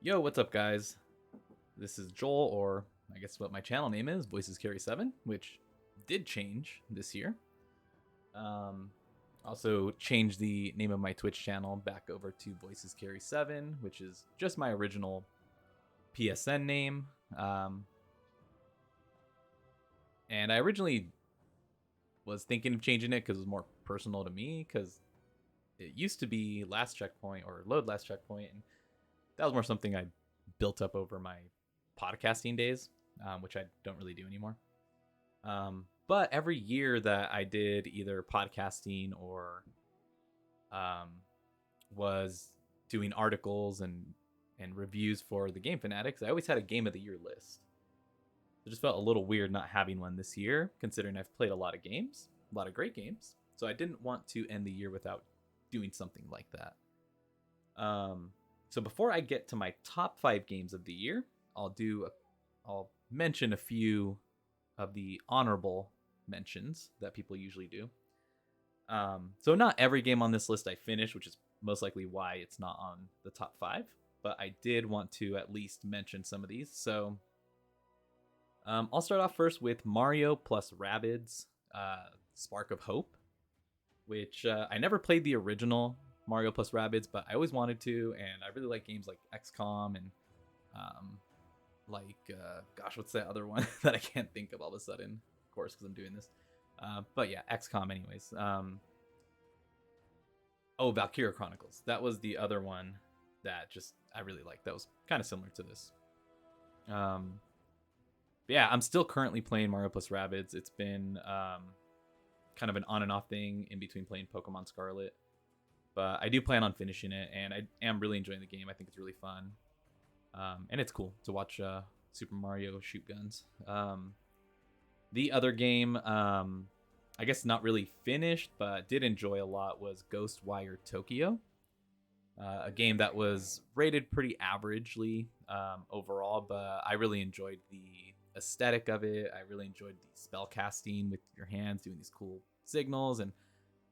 Yo, what's up, guys? This is Joel, or I guess what my channel name is, Voices Carry 7, which did change this year. Um, also changed the name of my Twitch channel back over to Voices Carry 7, which is just my original PSN name. And I originally was thinking of changing it because it was more personal to me, because it used to be Last Checkpoint or Load Last Checkpoint, and that was more something I built up over my podcasting days, which I don't really do anymore. But every year that I did either podcasting or was doing articles and reviews for the Game Fanatics, I always had a Game of the Year list. It just felt a little weird not having one this year, considering I've played a lot of games, a lot of great games. So I didn't want to end the year without doing something like that. So before I get to my top 5 games of the year, I'll mention a few of the honorable mentions that people usually do. So not every game on this list I finished, which is most likely why it's not on the top 5, but I did want to at least mention some of these. So I'll start off first with Mario plus Rabbids Spark of Hope, which I never played the original Mario plus Rabbids, but I always wanted to, and I really like games like XCOM and gosh, what's that other one that I can't think of all of a sudden, of course, because I'm doing this. But yeah, XCOM anyways. Valkyria Chronicles. That was the other one that just I really liked. That was kind of similar to this. Yeah, I'm still currently playing Mario plus Rabbids. It's been kind of an on and off thing in between playing Pokemon Scarlet. But I do plan on finishing it, and I am really enjoying the game. I think it's really fun. And it's cool to watch Super Mario shoot guns. The other game, I guess not really finished, but did enjoy a lot, was Ghostwire Tokyo. A game that was rated pretty averagely overall, but I really enjoyed the aesthetic of it. I really enjoyed the spell casting with your hands, doing these cool signals. And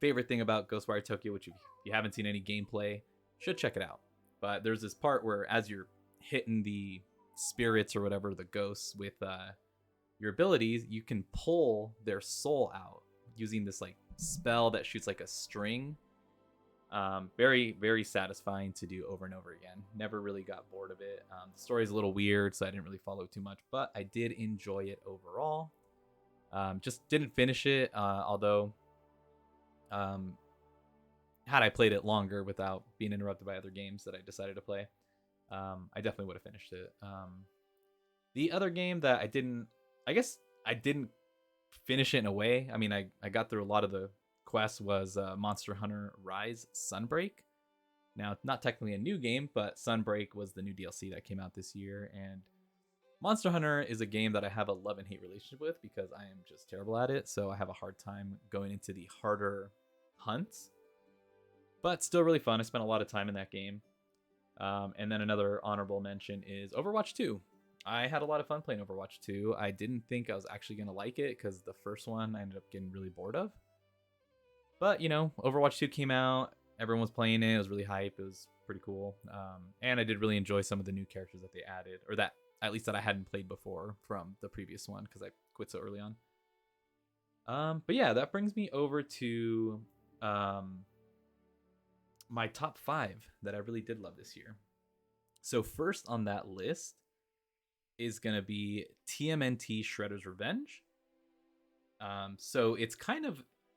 favorite thing about Ghostwire Tokyo, which if you haven't seen any gameplay, should check it out. But there's this part where as you're hitting the spirits or whatever, the ghosts, with your abilities, you can pull their soul out using this like spell that shoots like a string. Very, very satisfying to do over and over again. Never really got bored of it. The story's a little weird, so I didn't really follow too much, but I did enjoy it overall. Just didn't finish it, although had I played it longer without being interrupted by other games that I decided to play, I definitely would have finished it. The other game that I didn't finish it in a way. I mean, I got through a lot of the quests, was Monster Hunter Rise Sunbreak. Now, not technically a new game, but Sunbreak was the new DLC that came out this year. And Monster Hunter is a game that I have a love and hate relationship with because I am just terrible at it. So I have a hard time going into the harder hunts. But still really fun. I spent a lot of time in that game. And then another honorable mention is Overwatch 2. I had a lot of fun playing Overwatch 2. I didn't think I was actually going to like it because the first one I ended up getting really bored of. But, Overwatch 2 came out. Everyone was playing it. It was really hype. It was pretty cool. And I did really enjoy some of the new characters that they added, or that, at least that I hadn't played before from the previous one because I quit so early on. But yeah, that brings me over to my top 5 that I really did love this year. So first on that list is going to be TMNT Shredder's Revenge. So it's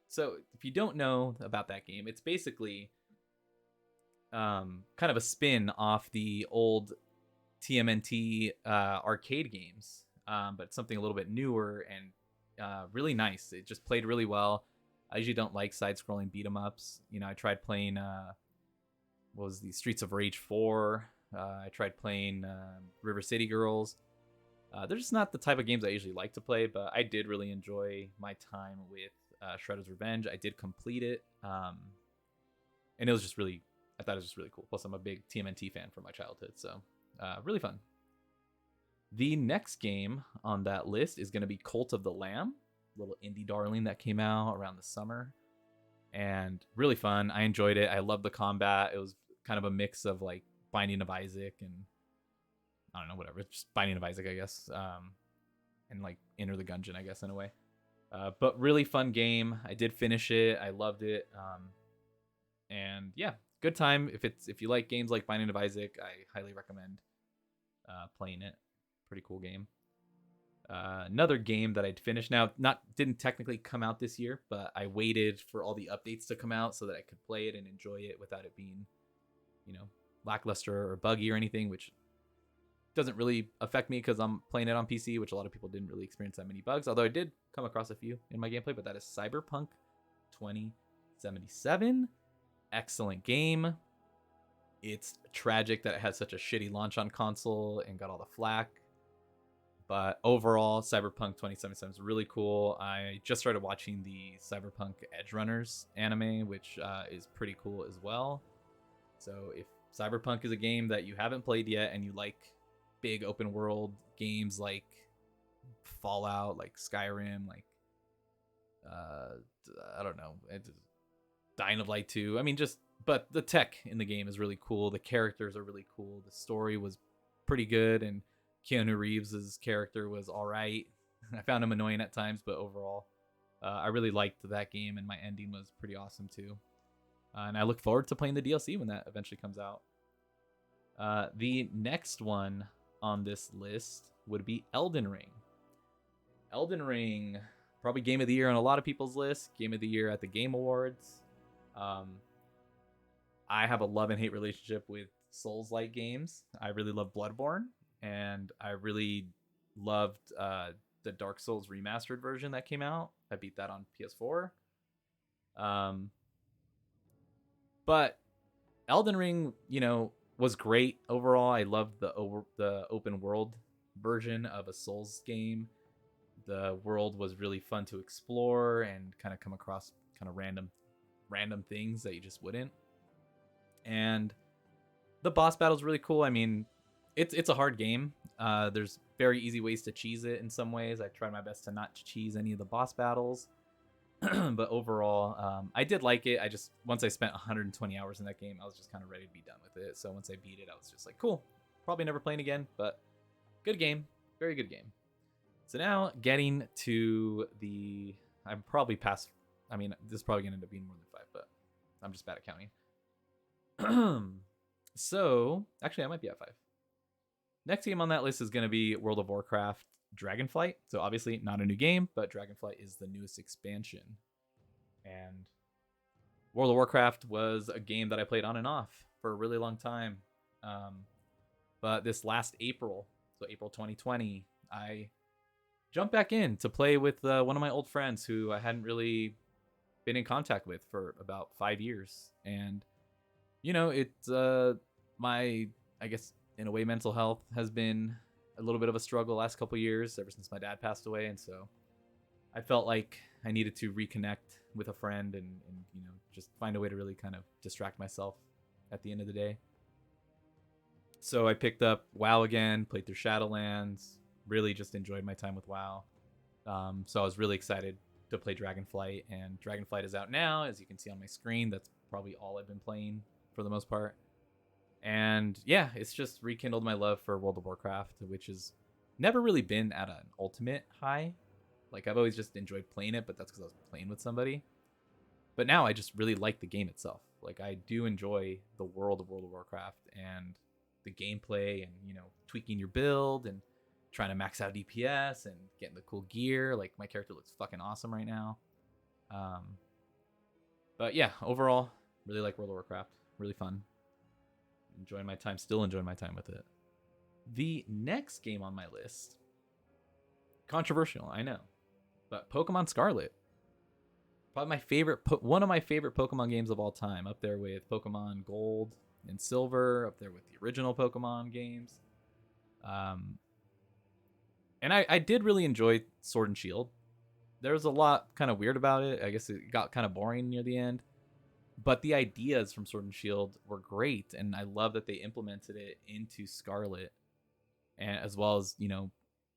so if you don't know about that game, it's basically kind of a spin off the old TMNT arcade games, but something a little bit newer and really nice. It just played really well. I usually don't like side-scrolling beat-em-ups. I tried playing what was the Streets of Rage 4. I tried playing River City Girls. They're just not the type of games I usually like to play, but I did really enjoy my time with Shredder's Revenge. I did complete it, and it was just really, I thought it was just really cool. Plus, I'm a big TMNT fan from my childhood, so really fun. The next game on that list is going to be Cult of the Lamb, a little indie darling that came out around the summer, and really fun. I enjoyed it. I loved the combat. It was kind of a mix of like Binding of Isaac and I don't know, whatever. Just Binding of Isaac, I guess. And like Enter the Gungeon, I guess, in a way. But really fun game. I did finish it. I loved it. And yeah, good time. If you like games like Binding of Isaac, I highly recommend playing it. Pretty cool game. Another game that I'd finished now, didn't technically come out this year, but I waited for all the updates to come out so that I could play it and enjoy it without it being, lackluster or buggy or anything, which doesn't really affect me because I'm playing it on PC, which a lot of people didn't really experience that many bugs, although I did come across a few in my gameplay. But that is Cyberpunk 2077. Excellent game. It's tragic that it had such a shitty launch on console and got all the flack. But overall, Cyberpunk 2077 is really cool. I just started watching the Cyberpunk Edgerunners anime, which is pretty cool as well. So if Cyberpunk is a game that you haven't played yet and you like big open world games like Fallout, like Skyrim, like I don't know, Dying of Light 2. I mean, but the tech in the game is really cool. The characters are really cool. The story was pretty good, and Keanu Reeves' character was all right. I found him annoying at times, but overall, I really liked that game, and my ending was pretty awesome too. And I look forward to playing the DLC when that eventually comes out. The next one on this list would be Elden Ring. Elden Ring, probably Game of the Year on a lot of people's lists. Game of the Year at the Game Awards. I have a love and hate relationship with Souls-like games. I really love Bloodborne, and I really loved the Dark Souls remastered version that came out. I beat that on PS4. But Elden Ring, was great overall. I loved the open world version of a Souls game. The world was really fun to explore and kind of come across kind of random things that you just wouldn't. And the boss battle is really cool. I mean, it's a hard game. There's very easy ways to cheese it in some ways. I tried my best to not cheese any of the boss battles. But overall, I did like it. Once I spent 120 hours in that game, I was just kind of ready to be done with it. So once I beat it, I was just like, cool. Probably never playing again, but good game. Very good game. So now getting to I'm probably past, this is probably going to end up being more than 5, but I'm just bad at counting. So, actually, I might be at 5. Next game on that list is going to be World of Warcraft Dragonflight. So obviously not a new game, but Dragonflight is the newest expansion. And World of Warcraft was a game that I played on and off for a really long time. But this last April, so April 2020, I jumped back in to play with one of my old friends who I hadn't really been in contact with for about 5 years. And, it's my, I guess, in a way, mental health has been a little bit of a struggle the last couple years ever since my dad passed away. And so I felt like I needed to reconnect with a friend and just find a way to really kind of distract myself at the end of the day. So I picked up WoW again, played through Shadowlands, really just enjoyed my time with WoW. So I was really excited to play Dragonflight, and Dragonflight is out now, as you can see on my screen. That's probably all I've been playing for the most part. And yeah, it's just rekindled my love for World of Warcraft, which has never really been at an ultimate high. Like, I've always just enjoyed playing it, but that's because I was playing with somebody. But now I just really like the game itself. Like, I do enjoy the world of World of Warcraft and the gameplay and, tweaking your build and trying to max out DPS and getting the cool gear. Like, my character looks fucking awesome right now. But yeah, overall, really like World of Warcraft. Really fun. Still enjoying my time with it. The next game on my list, controversial, I know, but Pokemon Scarlet. Probably one of my favorite Pokemon games of all time, up there with Pokemon Gold and Silver, up there with the original Pokemon games. And I did really enjoy Sword and Shield. There was a lot kind of weird about it. I guess it got kind of boring near the end. But the ideas from Sword and Shield were great, and I love that they implemented it into Scarlet, and as well as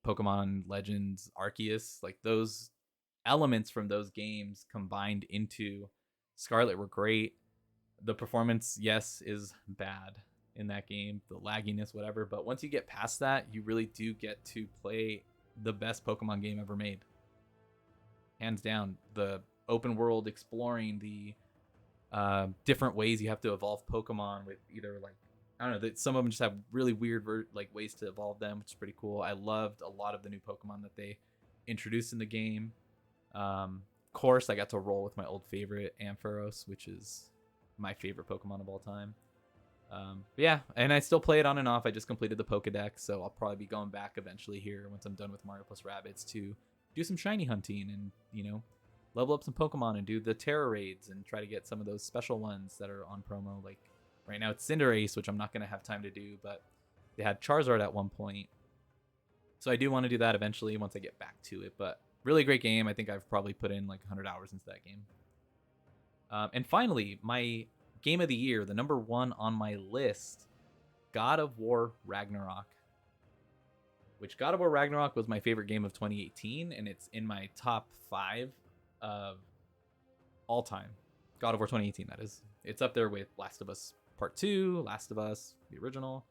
Pokemon Legends Arceus. Like, those elements from those games combined into Scarlet were great. The performance, yes, is bad, in that game, the lagginess, whatever. But once you get past that, you really do get to play the best Pokemon game ever made. Hands down. The open world exploring, the different ways you have to evolve Pokemon with either like, I don't know, some of them just have really weird like ways to evolve them, which is pretty cool. I loved a lot of the new Pokemon that they introduced in the game. Of course, I got to roll with my old favorite Ampharos, which is my favorite Pokemon of all time. But yeah, and I still play it on and off. I just completed the Pokedex, so I'll probably be going back eventually here once I'm done with Mario plus Rabbids to do some shiny hunting and, you know, level up some Pokemon and do the Terra raids and try to get some of those special ones that are on promo. Like right now it's Cinderace, which I'm not going to have time to do, but they had Charizard at one point. So I do want to do that eventually once I get back to it. But really great game. I think I've probably put in like 100 hours into that game. And finally, my game of the year, the number one on my list, God of War Ragnarok. Which God of War Ragnarok was my favorite game of 2018, and it's in my top 5 of all time. God of War 2018, that is. It's up there with Last of Us Part 2, Last of Us, the original,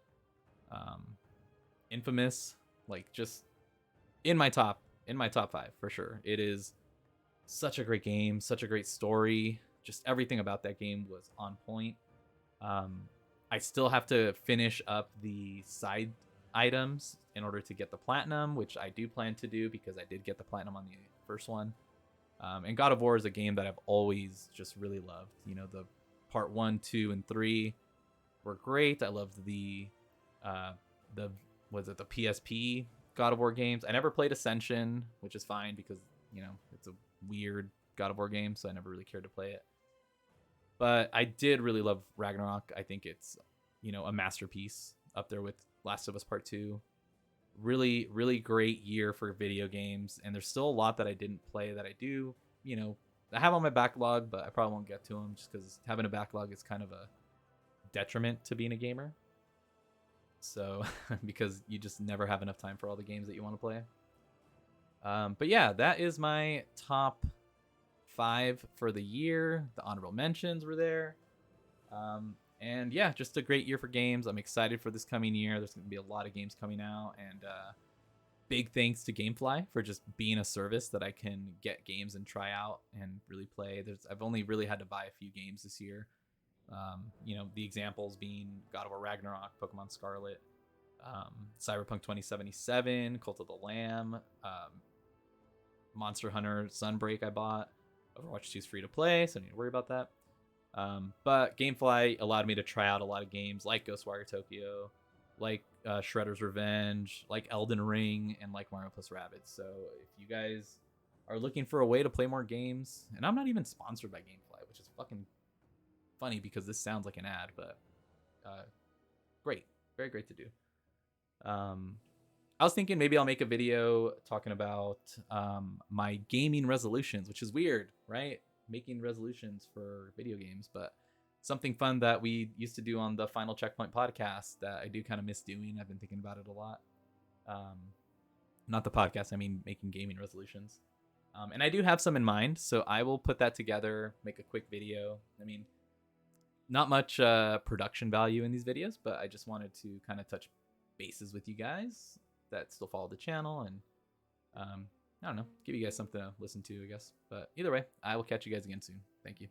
Infamous, like just in my top 5 for sure. It is such a great game, such a great story. Just everything about that game was on point. I still have to finish up the side items in order to get the platinum, which I do plan to do because I did get the platinum on the first one. And God of War is a game that I've always just really loved. You know, the part 1, 2, and 3 were great. I loved the PSP God of War games. I never played Ascension, which is fine because, you know, it's a weird God of War game, so I never really cared to play it. But I did really love Ragnarok. I think it's, you know, a masterpiece up there with Last of Us Part 2. Really, really great year for video games. And there's still a lot that I didn't play that I do, you know, I have on my backlog, but I probably won't get to them just because having a backlog is kind of a detriment to being a gamer. So, because you just never have enough time for all the games that you want to play. But yeah, that is my top 5 for the year. The honorable mentions were there. And yeah, just a great year for games. I'm excited for this coming year. There's going to be a lot of games coming out. And big thanks to Gamefly for just being a service that I can get games and try out and really play. I've only really had to buy a few games this year. You know, the examples being God of War Ragnarok, Pokemon Scarlet, Cyberpunk 2077, Cult of the Lamb, Monster Hunter Sunbreak I bought. Overwatch 2 is free to play, so I don't need to worry about that. But Gamefly allowed me to try out a lot of games like Ghostwire Tokyo, like Shredder's Revenge, like Elden Ring, and like Mario plus Rabbids. So if you guys are looking for a way to play more games, and I'm not even sponsored by Gamefly, which is fucking funny because this sounds like an ad, but great, very great to do. I was thinking maybe I'll make a video talking about my gaming resolutions, which is weird, right? Making resolutions for video games, but something fun that we used to do on the Final Checkpoint podcast that I do kind of miss doing. I've been thinking about it a lot. Not the podcast, I mean making gaming resolutions. And I do have some in mind, so I will put that together, make a quick video. I mean, not much production value in these videos, but I just wanted to kind of touch bases with you guys that still follow the channel and I don't know, give you guys something to listen to, I guess. But either way, I will catch you guys again soon. Thank you.